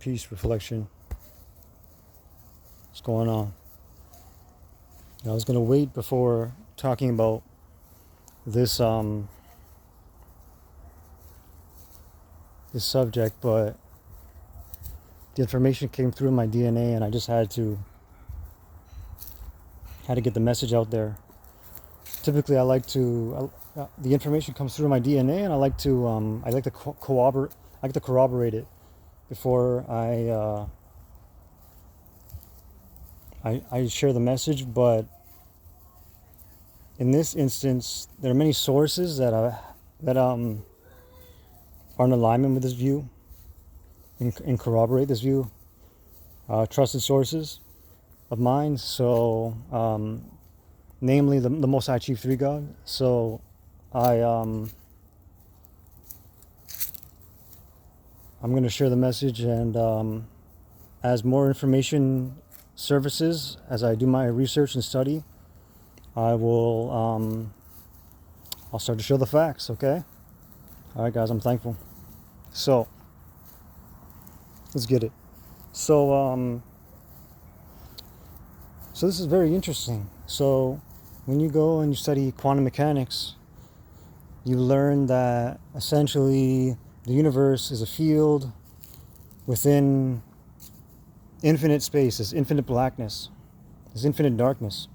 Peace, reflection. What's going on? I was gonna wait before talking about this this subject, but the information came through my DNA, and I just had to get the message out there. Typically, I like to the information comes through my DNA, and I like to corroborate it before I share the message. But in this instance, there are many sources that are in alignment with this view and corroborate this view. Trusted sources of mine. So, namely the Most High Chief Three God. So, I'm going to share the message, and as more information surfaces, as I do my research and study, I'll start to show the facts. Okay. All right, guys. I'm thankful. So, let's get it. So this is very interesting. So, when you go and you study quantum mechanics, you learn that essentially the universe is a field within infinite space, this infinite blackness, this infinite darkness.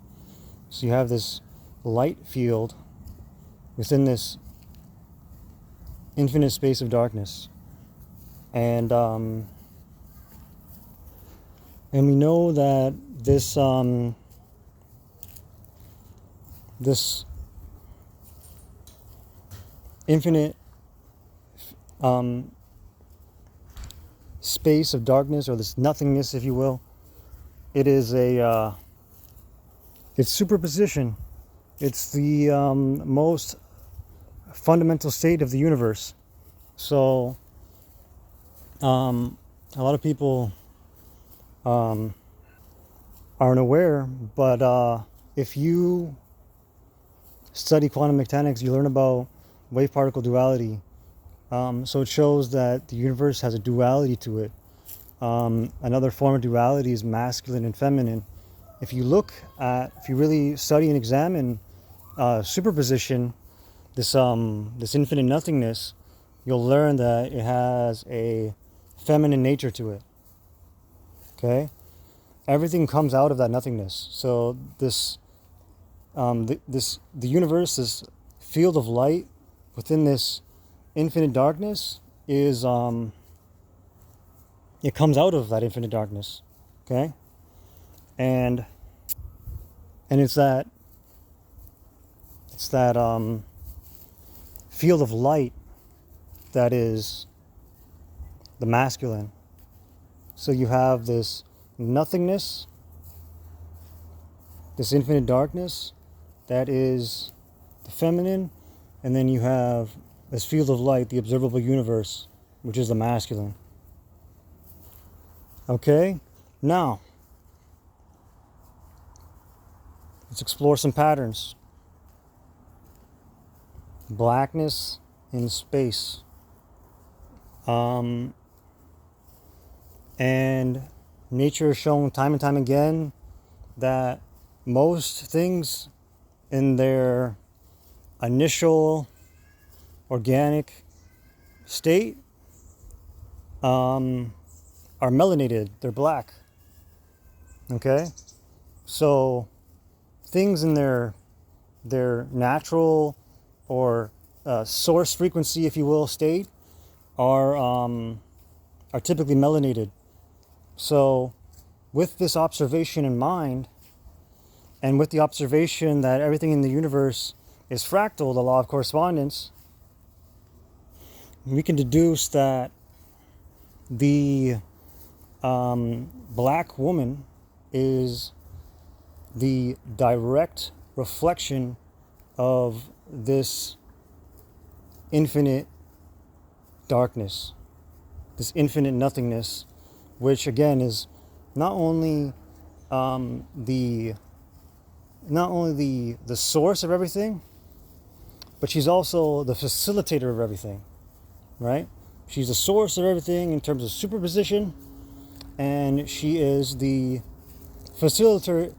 So you have this light field within this infinite space of darkness. And we know that this infinite space of darkness, or this nothingness, if you will, it is it's superposition. It's the most fundamental state of the universe. So a lot of people aren't aware, but if you study quantum mechanics, you learn about wave particle duality. So it shows that the universe has a duality to it. Another form of duality is masculine and feminine. If you really study and examine superposition, this infinite nothingness, you'll learn that it has a feminine nature to it. Okay, everything comes out of that nothingness. So the universe, this field of light within this infinite darkness, is it comes out of that infinite darkness. Okay, and it's that field of light that is the masculine. So you have this nothingness, this infinite darkness, that is the feminine, and then you have this field of light, the observable universe, which is the masculine. Okay, now let's explore some patterns. Blackness in space. And nature has shown time and time again that most things in their initial organic state are melanated. They're black. Okay? So things in their natural or source frequency, if you will, state are typically melanated. So with this observation in mind, and with the observation that everything in the universe is fractal, the law of correspondence, we can deduce that the black woman is the direct reflection of this infinite darkness, this infinite nothingness, which again is not only the source of everything, but she's also the facilitator of everything, right? She's the source of everything in terms of superposition, and she is the facilitator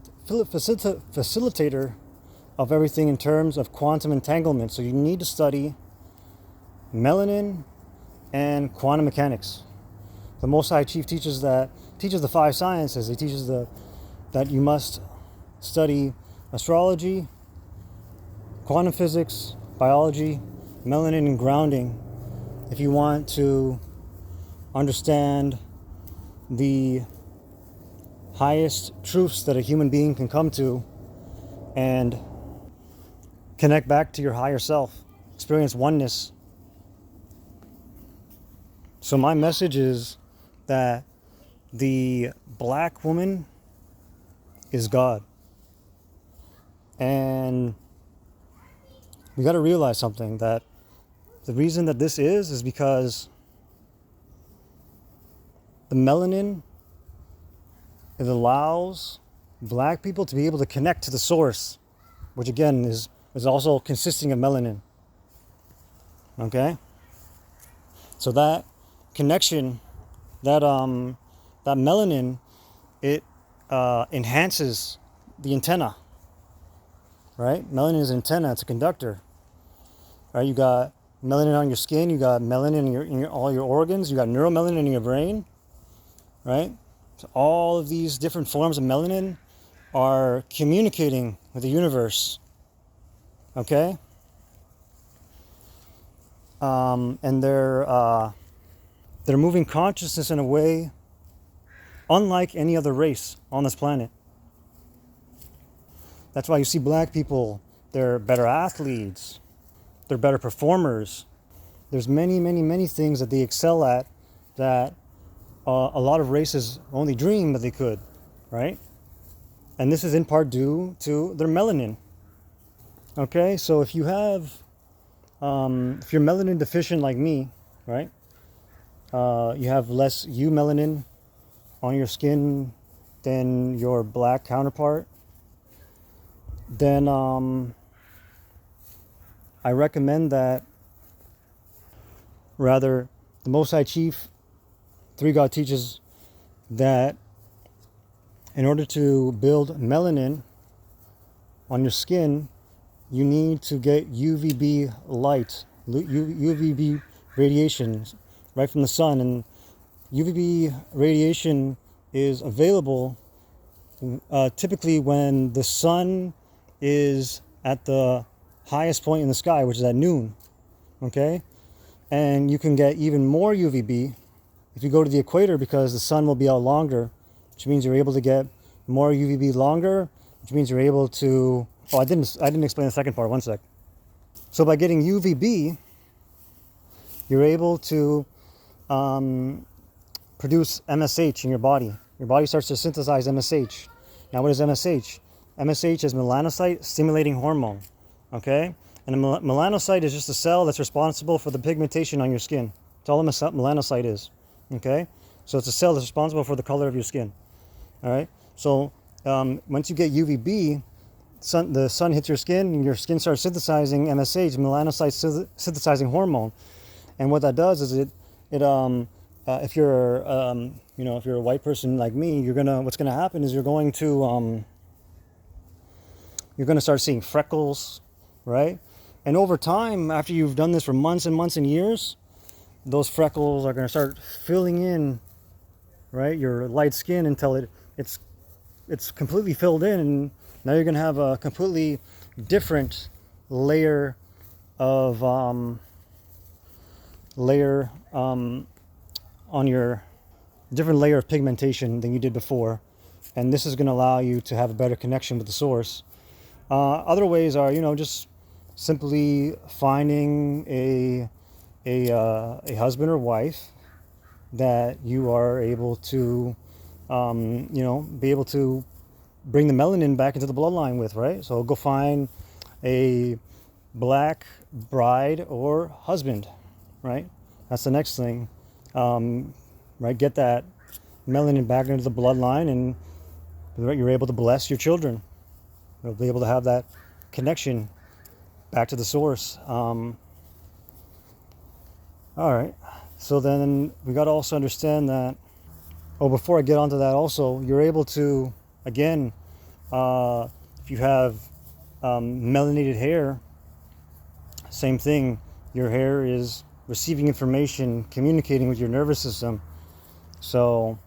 of everything in terms of quantum entanglement. So you need to study melanin and quantum mechanics. The Most High Chief teaches the 5 sciences. He teaches that you must study astrology, quantum physics, biology, melanin, and grounding if you want to understand the highest truths that a human being can come to and connect back to your higher self, experience oneness. So my message is that the black woman is God. And we got to realize something, that the reason that this is because the melanin, it allows black people to be able to connect to the source, which again is also consisting of melanin. Okay? So that connection, that melanin, it enhances the antenna. Right? Melanin is an antenna, it's a conductor. Right? You got melanin on your skin, you got melanin in all your organs, you got neuromelanin in your brain. Right? So all of these different forms of melanin are communicating with the universe. Okay? And they're moving consciousness in a way unlike any other race on this planet. That's why you see black people, they're better athletes, they're better performers. There's many things that they excel at that a lot of races only dream that they could, right? And this is in part due to their melanin. Okay, so if you have, if you're melanin deficient like me, right? You have less eumelanin on your skin than your black counterpart, then I recommend that, rather, the Most High Chief, Three God teaches that in order to build melanin on your skin, you need to get UVB light, UVB radiation right from the sun. And UVB radiation is available typically when the sun is at the highest point in the sky, which is at noon. Okay? And you can get even more UVB if you go to the equator, because the sun will be out longer, which means you're able to get more UVB longer, which means you're able to... Oh, I didn't explain the second part. One sec. So by getting UVB, you're able to produce MSH in your body. Your body starts to synthesize MSH. Now, what is MSH? MSH is melanocyte stimulating hormone. Okay? And a melanocyte is just a cell that's responsible for the pigmentation on your skin. That's all a melanocyte is. Okay? So it's a cell that's responsible for the color of your skin. All right? So once you get UVB, the sun hits your skin, and your skin starts synthesizing MSH, melanocyte synthesizing hormone. And what that does is if you're if you're a white person like me, what's gonna happen is you're going to start seeing freckles, right? And over time, after you've done this for months and months and years, those freckles are gonna start filling in, right, your light skin until it's completely filled in, and now you're gonna have a completely different layer of on your different layer of pigmentation than you did before, and this is going to allow you to have a better connection with the source. Other ways are, just simply finding a husband or wife that you are able to be able to bring the melanin back into the bloodline with, right? So go find a black bride or husband, right? That's the next thing. Right, get that melanin back into the bloodline, and you're able to bless your children. You'll be able to have that connection back to the source. All right, so then we got to also understand that Oh, before I get onto that, also, you're able to, again, if you have melanated hair, same thing. Your hair is receiving information, communicating with your nervous system. So,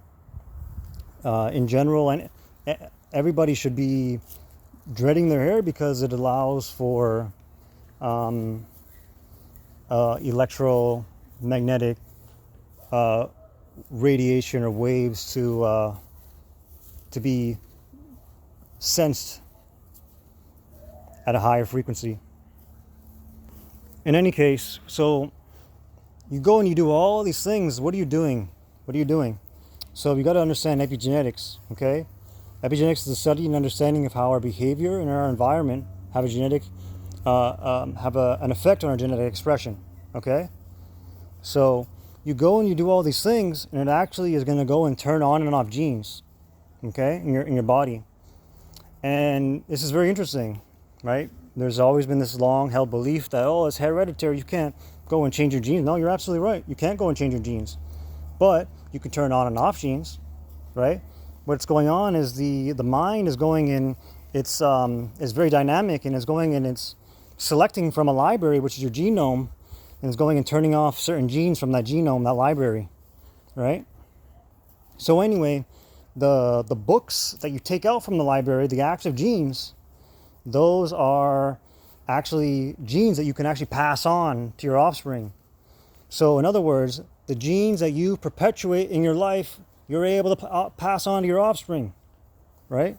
in general, and everybody should be dreading their hair because it allows for electromagnetic radiation or waves to be sensed at a higher frequency. In any case, so you go and you do all these things. What are you doing? What are you doing? So you got to understand epigenetics, okay? Epigenetics is the study and understanding of how our behavior and our environment have a genetic, an effect on our genetic expression, okay? So you go and you do all these things, and it actually is going to go and turn on and off genes, okay, in your body. And this is very interesting, right? There's always been this long-held belief that, oh, it's hereditary, you can't go and change your genes. No, you're absolutely right. You can't go and change your genes. But you can turn on and off genes, right? What's going on is the mind is going in, it's very dynamic, and it's going and it's selecting from a library, which is your genome, and it's going and turning off certain genes from that genome, that library, right? So anyway, the books that you take out from the library, the active genes, those are actually genes that you can actually pass on to your offspring. So in other words, the genes that you perpetuate in your life, you're able to pass on to your offspring, right?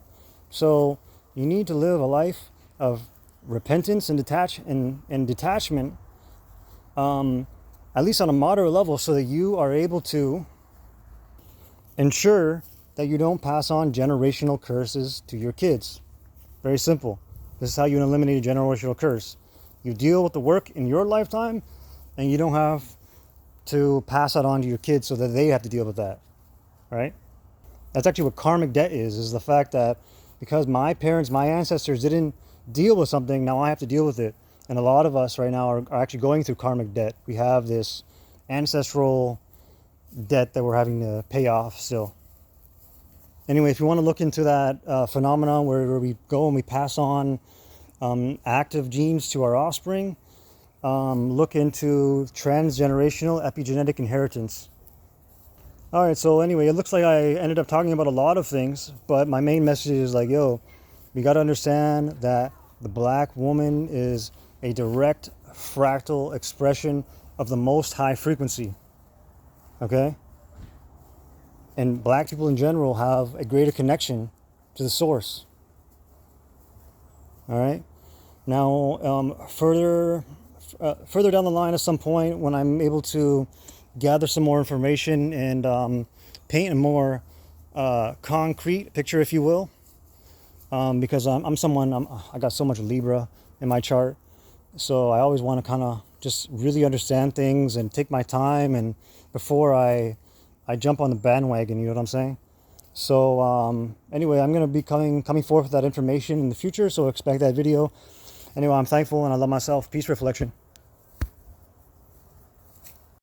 So you need to live a life of repentance and detachment, at least on a moderate level, so that you are able to ensure that you don't pass on generational curses to your kids. Very simple. This is how you eliminate a generational curse. You deal with the work in your lifetime, and you don't have to pass that on to your kids so that they have to deal with that, right? That's actually what karmic debt is the fact that because my parents, my ancestors didn't deal with something, now I have to deal with it. And a lot of us right now are actually going through karmic debt. We have this ancestral debt that we're having to pay off still. Anyway, if you want to look into that phenomenon where we go and we pass on active genes to our offspring, look into transgenerational epigenetic inheritance. All right, so anyway, it looks like I ended up talking about a lot of things, but my main message is like, yo, we got to understand that the black woman is a direct fractal expression of the most high frequency, okay? And black people in general have a greater connection to the source. All right. Now, further down the line, at some point, when I'm able to gather some more information and paint a more concrete picture, if you will, because I got so much Libra in my chart, so I always want to kind of just really understand things and take my time, and before I jump on the bandwagon, you know what I'm saying? So anyway, I'm going to be coming forth with that information in the future, so expect that video. Anyway, I'm thankful and I love myself. Peace, reflection.